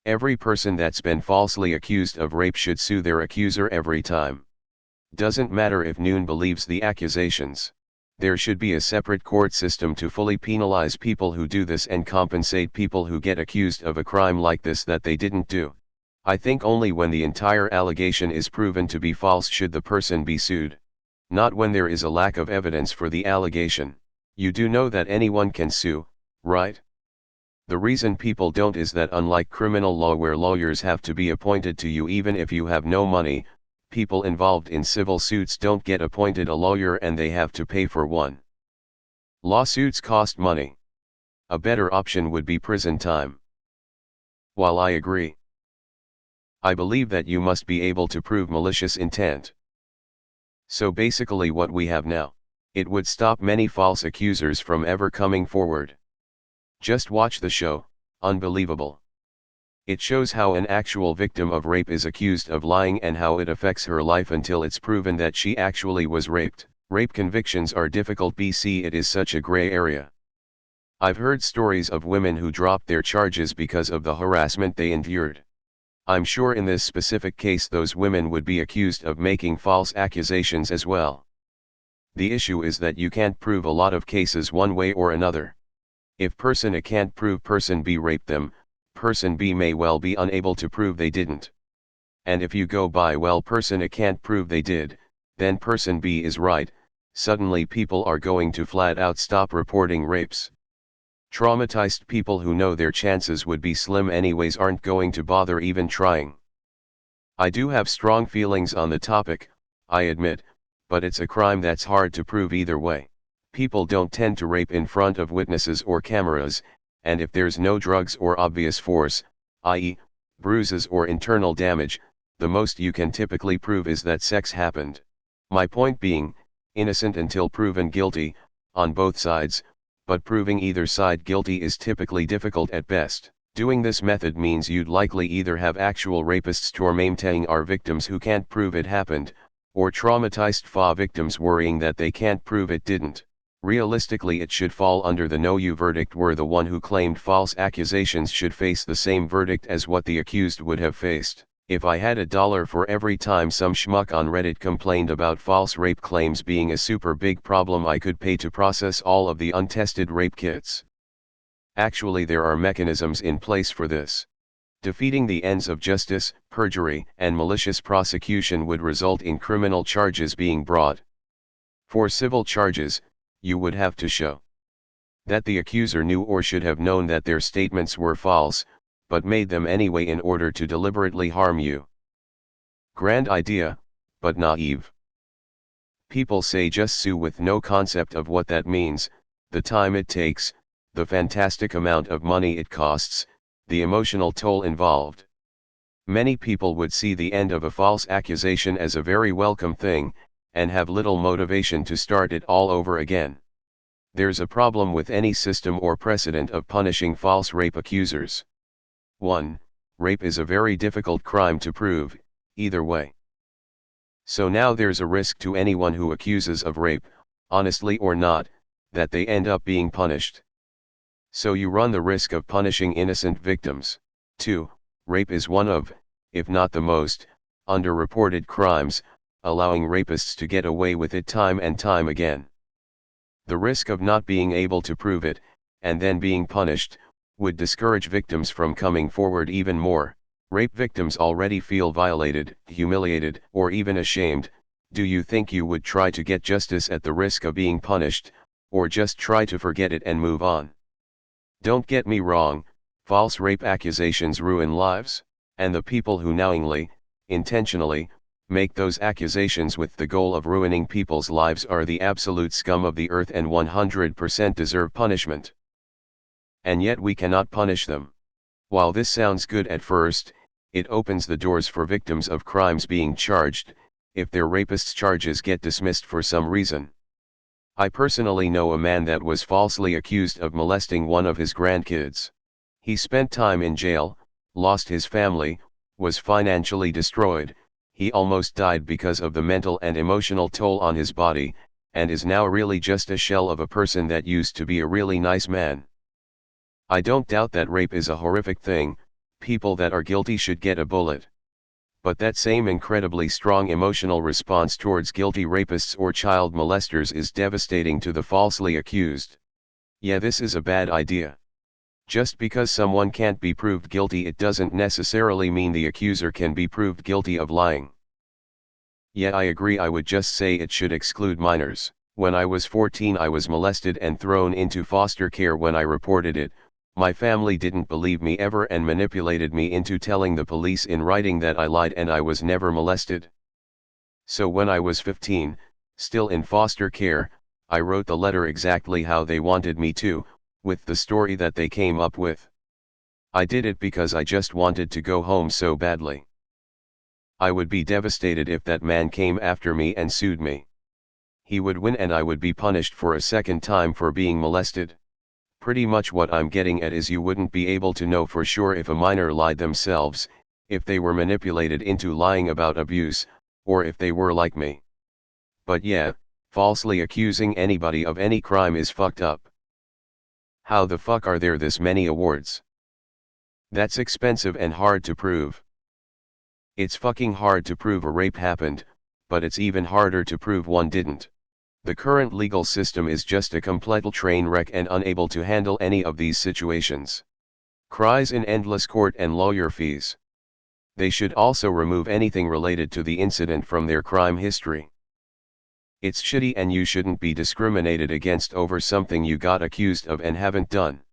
Every person that's been falsely accused of rape should sue their accuser every time. Doesn't matter if Noon believes the accusations. There should be a separate court system to fully penalize people who do this and compensate people who get accused of a crime like this that they didn't do. I think only when the entire allegation is proven to be false should the person be sued. Not when there is a lack of evidence for the allegation. You do know that anyone can sue, right? The reason people don't is that unlike criminal law where lawyers have to be appointed to you even if you have no money, people involved in civil suits don't get appointed a lawyer and they have to pay for one. Lawsuits cost money. A better option would be prison time. While I agree, I believe that you must be able to prove malicious intent. So basically what we have now, it would stop many false accusers from ever coming forward. Just watch the show, Unbelievable. It shows how an actual victim of rape is accused of lying and how it affects her life until it's proven that she actually was raped. Rape convictions are difficult BC, it is such a gray area. I've heard stories of women who dropped their charges because of the harassment they endured. I'm sure in this specific case those women would be accused of making false accusations as well. The issue is that you can't prove a lot of cases one way or another. If person A can't prove person B raped them, person B may well be unable to prove they didn't. And if you go by well person A can't prove they did, then person B is right, suddenly people are going to flat out stop reporting rapes. Traumatized people who know their chances would be slim anyways aren't going to bother even trying. I do have strong feelings on the topic, I admit, but it's a crime that's hard to prove either way. People don't tend to rape in front of witnesses or cameras, and if there's no drugs or obvious force, i.e., bruises or internal damage, the most you can typically prove is that sex happened. My point being, innocent until proven guilty, on both sides, but proving either side guilty is typically difficult at best. Doing this method means you'd likely either have actual rapists tormenting our victims who can't prove it happened, or traumatized FA victims worrying that they can't prove it didn't. Realistically it should fall under the no-you verdict where the one who claimed false accusations should face the same verdict as what the accused would have faced. If I had $1 for every time some schmuck on Reddit complained about false rape claims being a super big problem I could pay to process all of the untested rape kits. Actually there are mechanisms in place for this. Defeating the ends of justice, perjury, and malicious prosecution would result in criminal charges being brought. For civil charges, you would have to show that the accuser knew or should have known that their statements were false, but made them anyway in order to deliberately harm you. Grand idea, but naive. People say just sue with no concept of what that means, the time it takes, the fantastic amount of money it costs, the emotional toll involved. Many people would see the end of a false accusation as a very welcome thing, and have little motivation to start it all over again. There's a problem with any system or precedent of punishing false rape accusers. 1. Rape is a very difficult crime to prove, either way. So now there's a risk to anyone who accuses of rape, honestly or not, that they end up being punished. So you run the risk of punishing innocent victims. 2. Rape is one of, if not the most, underreported crimes, allowing rapists to get away with it time and time again. The risk of not being able to prove it, and then being punished, would discourage victims from coming forward even more. Rape victims already feel violated, humiliated, or even ashamed. Do you think you would try to get justice at the risk of being punished, or just try to forget it and move on? Don't get me wrong, false rape accusations ruin lives, and the people who knowingly, intentionally, make those accusations with the goal of ruining people's lives are the absolute scum of the earth and 100% deserve punishment. And yet we cannot punish them. While this sounds good at first, it opens the doors for victims of crimes being charged, if their rapists' charges get dismissed for some reason. I personally know a man that was falsely accused of molesting one of his grandkids. He spent time in jail, lost his family, was financially destroyed, he almost died because of the mental and emotional toll on his body, and is now really just a shell of a person that used to be a really nice man. I don't doubt that rape is a horrific thing, people that are guilty should get a bullet. But that same incredibly strong emotional response towards guilty rapists or child molesters is devastating to the falsely accused. Yeah, this is a bad idea. Just because someone can't be proved guilty, it doesn't necessarily mean the accuser can be proved guilty of lying. Yeah, I agree. I would just say it should exclude minors. When I was 14, I was molested and thrown into foster care. When I reported it, my family didn't believe me ever and manipulated me into telling the police in writing that I lied and I was never molested. So when I was 15, still in foster care, I wrote the letter exactly how they wanted me to, with the story that they came up with. I did it because I just wanted to go home so badly. I would be devastated if that man came after me and sued me. He would win and I would be punished for a second time for being molested. Pretty much what I'm getting at is you wouldn't be able to know for sure if a minor lied themselves, if they were manipulated into lying about abuse, or if they were like me. But yeah, falsely accusing anybody of any crime is fucked up. How the fuck are there this many awards? That's expensive and hard to prove. It's fucking hard to prove a rape happened, but it's even harder to prove one didn't. The current legal system is just a complete train wreck and unable to handle any of these situations. Cries in endless court and lawyer fees. They should also remove anything related to the incident from their crime history. It's shitty and you shouldn't be discriminated against over something you got accused of and haven't done.